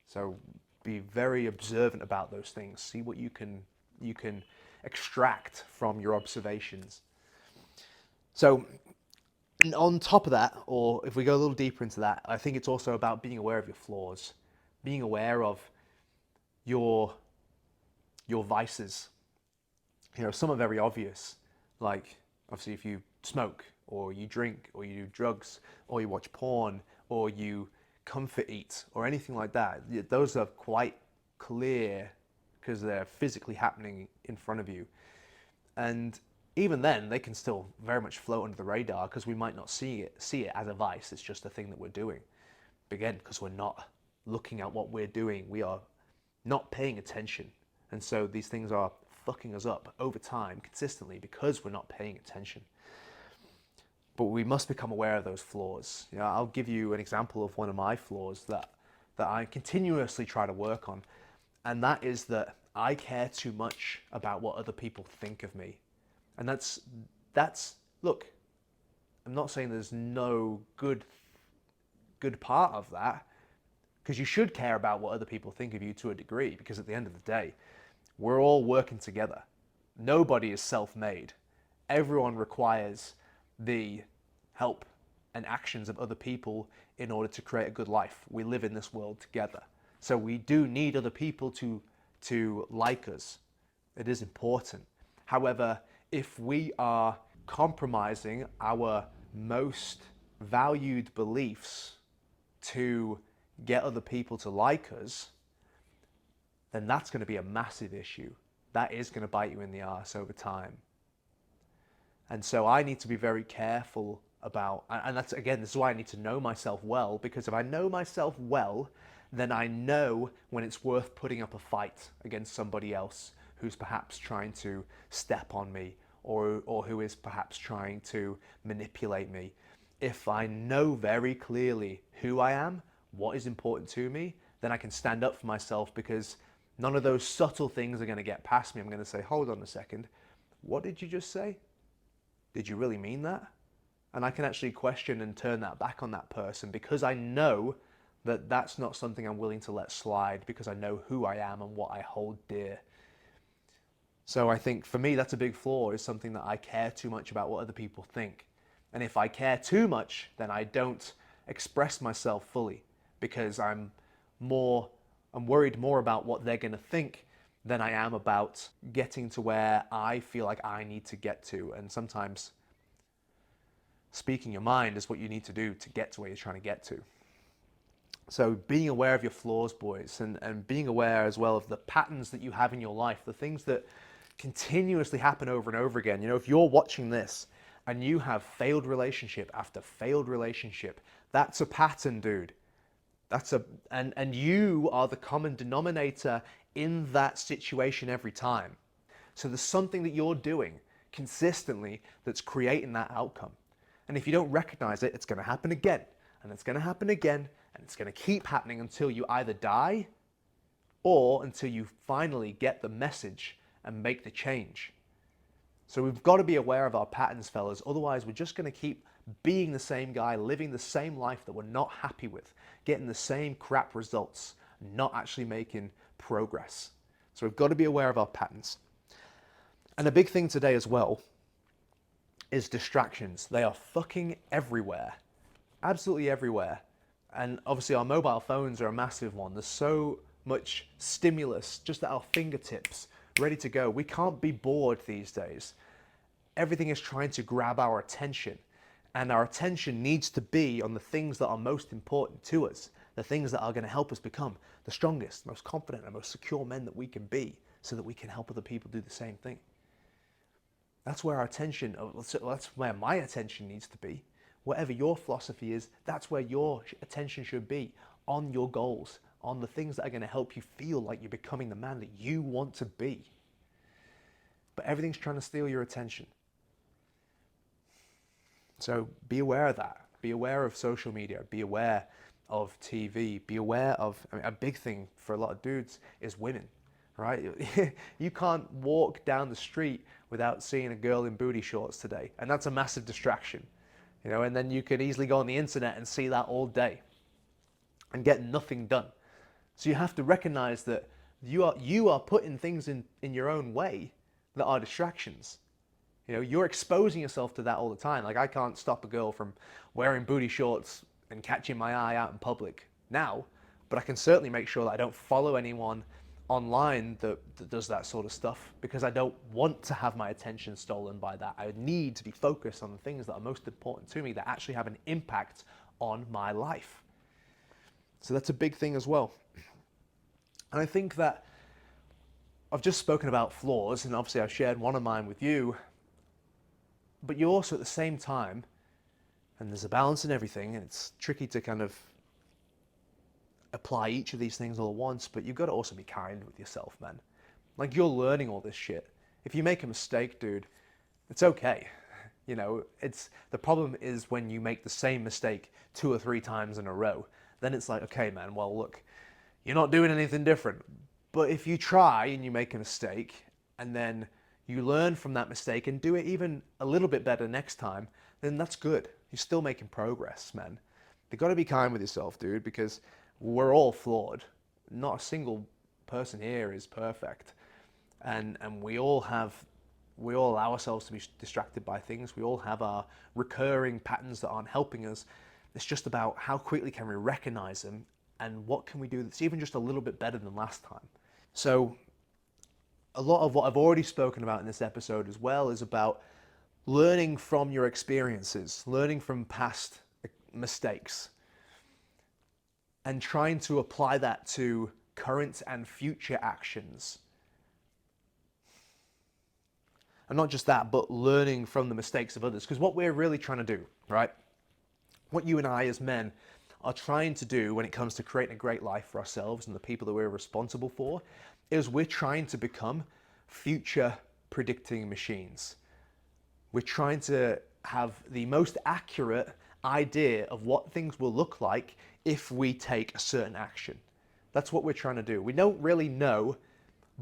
So be very observant about those things. See what you can extract from your observations. So, and on top of that, or if we go a little deeper into that, I think it's also about being aware of your flaws, being aware of your vices. Some are very obvious, like obviously if you smoke or you drink or you do drugs or you watch porn or you comfort eat or anything like that. Those are quite clear because they're physically happening in front of you. And even then, they can still very much float under the radar because we might not see it as a vice. It's just a thing that we're doing. Again, because we're not looking at what we're doing. We are not paying attention. And so these things are fucking us up over time consistently because we're not paying attention. But we must become aware of those flaws. I'll give you an example of one of my flaws that I continuously try to work on. And that is that I care too much about what other people think of me. And that's look, I'm not saying there's no good part of that, because you should care about what other people think of you to a degree, because at the end of the day, we're all working together. Nobody is self-made. Everyone requires the help and actions of other people in order to create a good life. We live in this world together. So we do need other people to like us. It is important. However, if we are compromising our most valued beliefs to get other people to like us, then that's going to be a massive issue. That is going to bite you in the arse over time. And so I need to be very careful about, and that's, again, this is why I need to know myself well, because if I know myself well, then I know when it's worth putting up a fight against somebody else who's perhaps trying to step on me or who is perhaps trying to manipulate me. If I know very clearly who I am, what is important to me, then I can stand up for myself, because none of those subtle things are going to get past me. I'm going to say, hold on a second, what did you just say? Did you really mean that? And I can actually question and turn that back on that person, because I know that that's not something I'm willing to let slide, because I know who I am and what I hold dear. So I think for me, that's a big flaw, is something that I care too much about what other people think. And if I care too much, then I don't express myself fully, because I'm worried more about what they're going to think than I am about getting to where I feel like I need to get to. And sometimes speaking your mind is what you need to do to get to where you're trying to get to. So being aware of your flaws, boys, and being aware as well of the patterns that you have in your life, the things that continuously happen over and over again. If you're watching this and you have failed relationship after failed relationship, that's a pattern, dude. And you are the common denominator in that situation every time. So there's something that you're doing consistently that's creating that outcome. And if you don't recognize it, it's going to happen again, and it's going to happen again, and it's going to keep happening until you either die or until you finally get the message and make the change. So we've got to be aware of our patterns, fellas. Otherwise, we're just going to keep being the same guy, living the same life that we're not happy with, getting the same crap results, not actually making progress. So we've got to be aware of our patterns. And a big thing today as well is distractions. They are fucking everywhere. Absolutely everywhere. And obviously our mobile phones are a massive one. There's so much stimulus just at our fingertips, ready to go. We can't be bored these days. Everything is trying to grab our attention. And our attention needs to be on the things that are most important to us, the things that are going to help us become the strongest, most confident, and most secure men that we can be, so that we can help other people do the same thing. That's where our attention, that's where my attention needs to be. Whatever your philosophy is, that's where your attention should be, on your goals, on the things that are going to help you feel like you're becoming the man that you want to be. But everything's trying to steal your attention. So be aware of that. Be aware of social media. Be aware of TV. Be aware of, I mean, a big thing for a lot of dudes is women, right? You can't walk down the street without seeing a girl in booty shorts today. And that's a massive distraction, and then you could easily go on the internet and see that all day and get nothing done. So you have to recognize that you are putting things in your own way that are distractions. You're exposing yourself to that all the time. Like, I can't stop a girl from wearing booty shorts and catching my eye out in public now, but I can certainly make sure that I don't follow anyone online that does that sort of stuff, because I don't want to have my attention stolen by that. I need to be focused on the things that are most important to me, that actually have an impact on my life. So that's a big thing as well. And I think that I've just spoken about flaws, and obviously I've shared one of mine with you, but you also at the same time, and there's a balance in everything, and it's tricky to kind of apply each of these things all at once, but you've got to also be kind with yourself, man. Like, you're learning all this shit. If you make a mistake, dude, it's okay. It's the problem is when you make the same mistake 2 or 3 times in a row. Then it's like, okay, man, well, look, you're not doing anything different. But if you try and you make a mistake, and then you learn from that mistake and do it even a little bit better next time, then that's good. You're still making progress, man. You've got to be kind with yourself, dude, because we're all flawed. Not a single person here is perfect. And we all allow ourselves to be distracted by things. We all have our recurring patterns that aren't helping us. It's just about how quickly can we recognize them, and what can we do that's even just a little bit better than last time. So a lot of what I've already spoken about in this episode as well is about learning from your experiences, learning from past mistakes, and trying to apply that to current and future actions. And not just that, but learning from the mistakes of others. Because what we're really trying to do, right? What you and I as men are trying to do when it comes to creating a great life for ourselves and the people that we're responsible for, is we're trying to become future predicting machines. We're trying to have the most accurate idea of what things will look like if we take a certain action. That's what we're trying to do. We don't really know,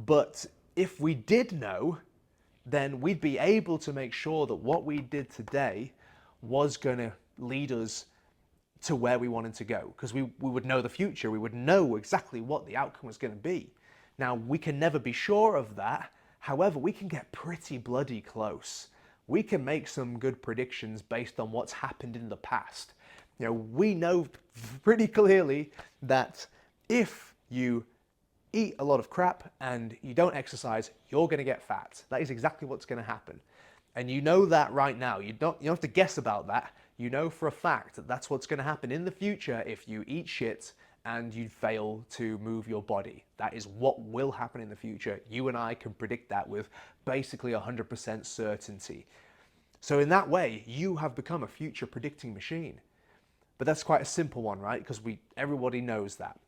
but if we did know, then we'd be able to make sure that what we did today was going to lead us to where we wanted to go, because we would know the future. We would know exactly what the outcome was going to be. Now, we can never be sure of that. However, we can get pretty bloody close. We can make some good predictions based on what's happened in the past. We know pretty clearly that if you eat a lot of crap and you don't exercise, you're going to get fat. That is exactly what's going to happen. And you know that right now. You don't have to guess about that. You know for a fact that that's what's going to happen in the future if you eat shit and you fail to move your body. That is what will happen in the future. You and I can predict that with basically 100% certainty. So in that way, you have become a future predicting machine. But that's quite a simple one, right? Because everybody knows that.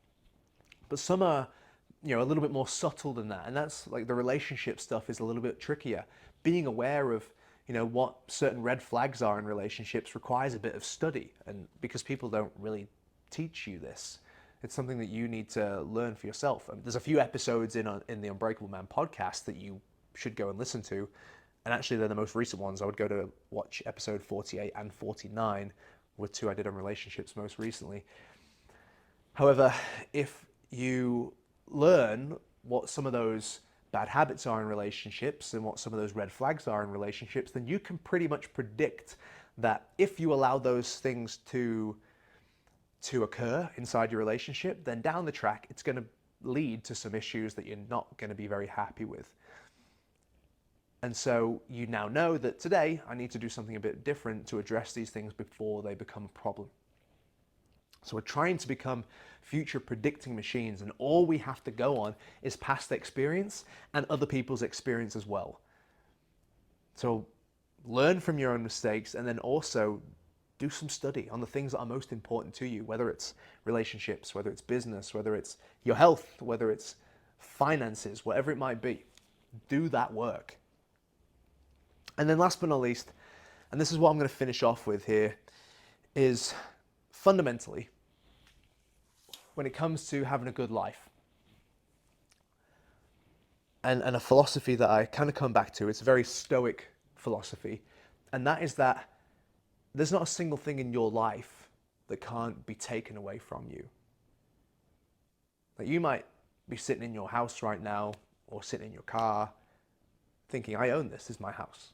But some are, a little bit more subtle than that. And that's like the relationship stuff is a little bit trickier. Being aware of, what certain red flags are in relationships requires a bit of study. And because people don't really teach you this, it's something that you need to learn for yourself. There's a few episodes in the Unbreakable Man podcast that you should go and listen to. And actually, they're the most recent ones. I would go to watch episode 48 and 49, were 2 I did on relationships most recently. However, if you learn what some of those bad habits are in relationships and what some of those red flags are in relationships, then you can pretty much predict that if you allow those things to occur inside your relationship, then down the track, it's going to lead to some issues that you're not going to be very happy with. And so you now know that today I need to do something a bit different to address these things before they become a problem. So we're trying to become future predicting machines, and all we have to go on is past experience and other people's experience as well. So learn from your own mistakes, and then also do some study on the things that are most important to you, whether it's relationships, whether it's business, whether it's your health, whether it's finances, whatever it might be. Do that work. And then last but not least, and this is what I'm going to finish off with here, is fundamentally, when it comes to having a good life, and a philosophy that I kind of come back to, it's a very stoic philosophy, and that is that there's not a single thing in your life that can't be taken away from you. Like, you might be sitting in your house right now, or sitting in your car, thinking, I own this is my house.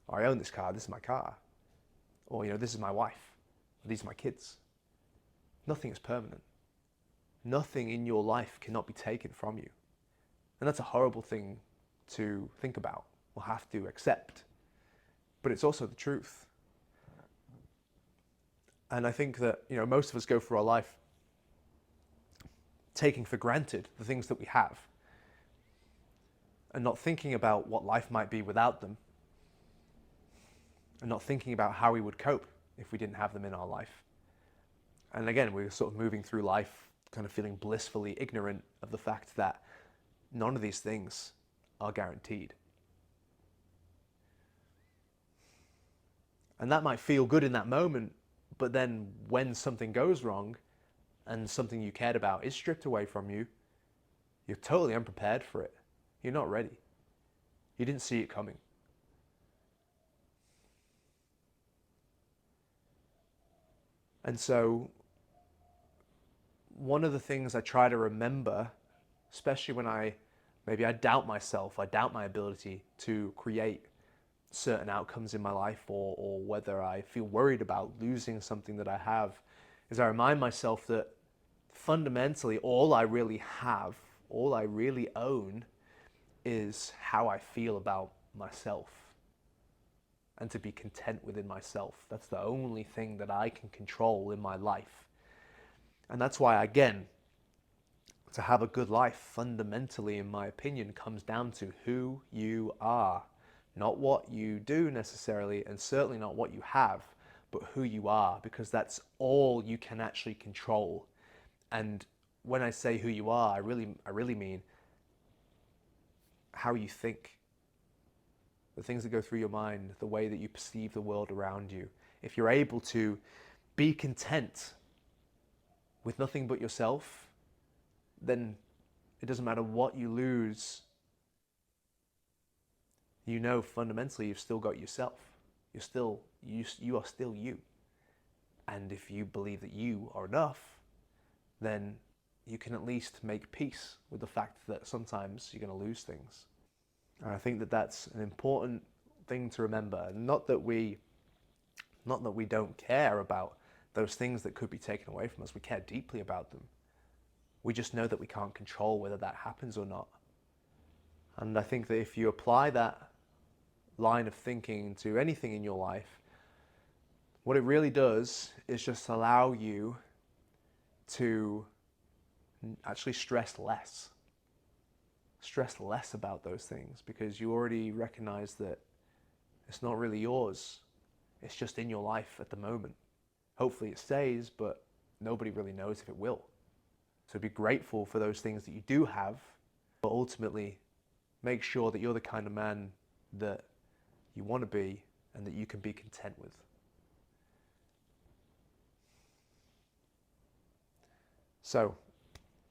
Or I own this car, this is my car. Or, this is my wife. Or these are my kids. Nothing is permanent. Nothing in your life cannot be taken from you. And that's a horrible thing to think about, or have to accept. But it's also the truth. And I think that, most of us go through our life taking for granted the things that we have, and not thinking about what life might be without them, and not thinking about how we would cope if we didn't have them in our life. And again, we're sort of moving through life kind of feeling blissfully ignorant of the fact that none of these things are guaranteed. And that might feel good in that moment, but then when something goes wrong and something you cared about is stripped away from you, you're totally unprepared for it. You're not ready. You didn't see it coming. And so, one of the things I try to remember, especially when I doubt myself, I doubt my ability to create certain outcomes in my life, or whether I feel worried about losing something that I have, is I remind myself that fundamentally all I really have, all I really own, is how I feel about myself, and to be content within myself. That's the only thing that I can control in my life. And that's why, again, to have a good life fundamentally, in my opinion, comes down to who you are. Not what you do necessarily, and certainly not what you have, but who you are, because that's all you can actually control. And when I say who you are, I really mean how you think, the things that go through your mind, the way that you perceive the world around you. If you're able to be content with nothing but yourself, then it doesn't matter what you lose. Fundamentally you've still got yourself. You are still you. And if you believe that you are enough, then you can at least make peace with the fact that sometimes you're going to lose things. And I think that that's an important thing to remember. Not that we don't care about those things that could be taken away from us. We care deeply about them. We just know that we can't control whether that happens or not. And I think that if you apply that line of thinking to anything in your life, what it really does is just allow you to actually stress less. Stress less about those things, because you already recognize that it's not really yours. It's just in your life at the moment. Hopefully it stays, but nobody really knows if it will. So be grateful for those things that you do have, but ultimately make sure that you're the kind of man that you want to be and that you can be content with. So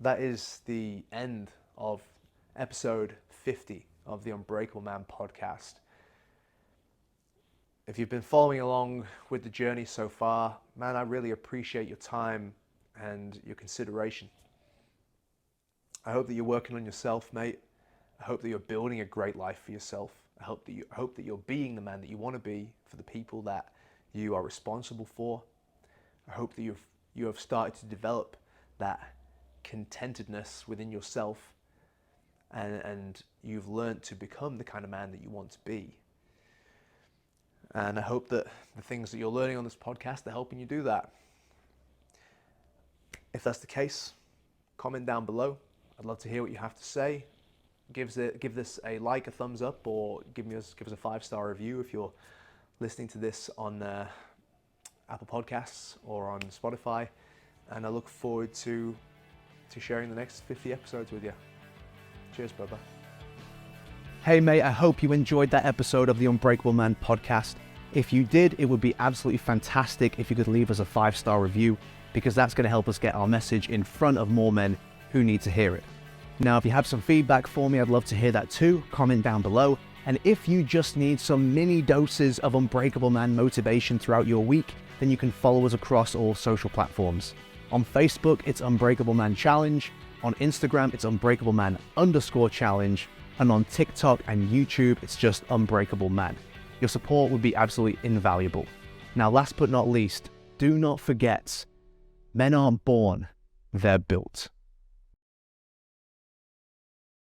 that is the end of episode 50 of the Unbreakable Man podcast. If you've been following along with the journey so far, man, I really appreciate your time and your consideration. I hope that you're working on yourself, mate. I hope that you're building a great life for yourself. I hope that you're being the man that you want to be for the people that you are responsible for. I hope that you have started to develop that contentedness within yourself, and you've learned to become the kind of man that you want to be. And I hope that the things that you're learning on this podcast are helping you do that. If that's the case, comment down below. I'd love to hear what you have to say. Give this a like, a thumbs up, or give us a 5-star review if you're listening to this on Apple Podcasts or on Spotify. And I look forward to sharing the next 50 episodes with you. Cheers, brother. Hey, mate, I hope you enjoyed that episode of the Unbreakable Man podcast. If you did, it would be absolutely fantastic if you could leave us a 5-star review, because that's going to help us get our message in front of more men who need to hear it. Now, if you have some feedback for me, I'd love to hear that too. Comment down below. And if you just need some mini doses of Unbreakable Man motivation throughout your week, then you can follow us across all social platforms. On Facebook, it's Unbreakable Man Challenge. On Instagram, it's Unbreakable Man_challenge. And on TikTok and YouTube, it's just Unbreakable Man. Your support would be absolutely invaluable. Now, last but not least, do not forget, men aren't born, they're built.